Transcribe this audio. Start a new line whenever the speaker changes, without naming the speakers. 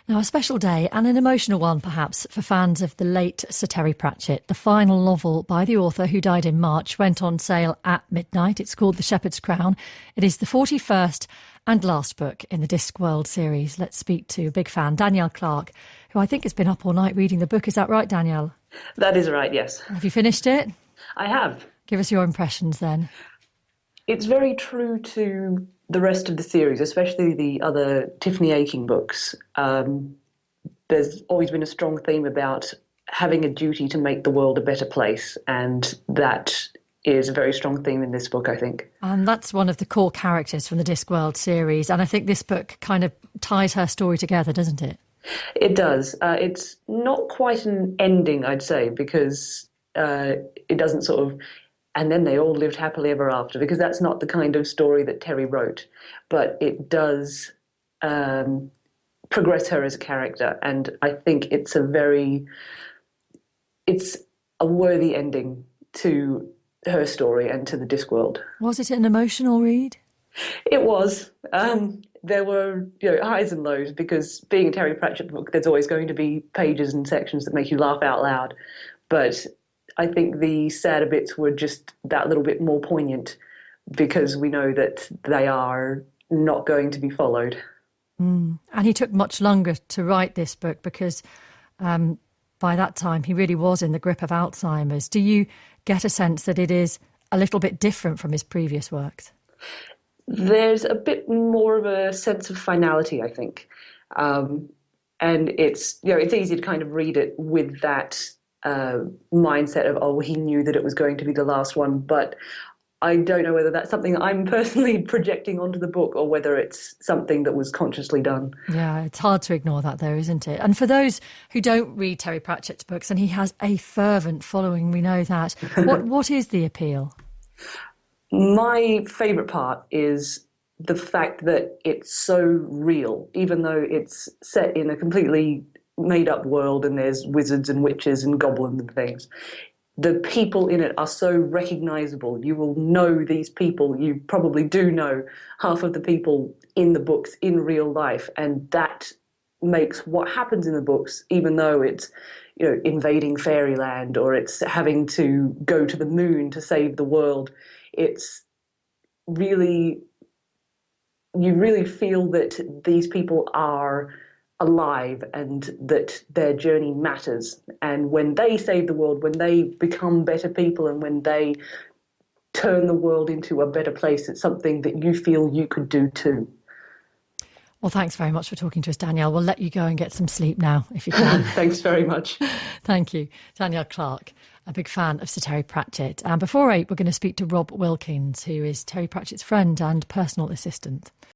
Now, a special day and an emotional one, perhaps, for fans of the late Sir Terry Pratchett. The final novel by the author, who died in March, went on sale at midnight. It's called The Shepherd's Crown. It is the 41st and last book in the Discworld series. Let's speak to a big fan, Danielle Clarke, who I think has been up all night reading the book. Is that right, Danielle?
That is right, yes.
Have you finished it?
I have.
Give us your impressions then.
It's very true to the rest of the series, especially the other Tiffany Aching books. There's always been a strong theme about having a duty to make the world a better place, and that is a very strong theme in this book, I think.
And that's one of the core characters from the Discworld series, and I think this book kind of ties her story together, doesn't it?
It does. It's not quite an ending, I'd say, because it doesn't sort of, and then they all lived happily ever after, because that's not the kind of story that Terry wrote. But it does progress her as a character, and I think it's a worthy ending to her story and to the Discworld.
Was it an emotional read?
It was. There were highs and lows, because being a Terry Pratchett book, there's always going to be pages and sections that make you laugh out loud. But I think the sadder bits were just that little bit more poignant, because we know that they are not going to be followed.
And he took much longer to write this book because by that time he really was in the grip of Alzheimer's. Do you get a sense that it is a little bit different from his previous works?
There's a bit more of a sense of finality, I think. And it's easy to kind of read it with that mindset of, oh, he knew that it was going to be the last one. But I don't know whether that's something that I'm personally projecting onto the book, or whether it's something that was consciously done.
Yeah, it's hard to ignore that, though, isn't it? And for those who don't read Terry Pratchett's books, and he has a fervent following, we know that, what is the appeal?
My favourite part is the fact that it's so real, even though it's set in a completely made-up world and there's wizards and witches and goblins and things. The people in it are so recognisable. You will know these people. You probably do know half of the people in the books in real life, and that makes what happens in the books, even though it's invading fairyland or it's having to go to the moon to save the world, it's really, you really feel that these people are alive and that their journey matters. And when they save the world, when they become better people, and when they turn the world into a better place, it's something that you feel you could do too.
Well, thanks very much for talking to us, Danielle. We'll let you go and get some sleep now, if you can.
Thanks very much.
Thank you. Danielle Clarke, a big fan of Sir Terry Pratchett. And before 8, we're going to speak to Rob Wilkins, who is Terry Pratchett's friend and personal assistant.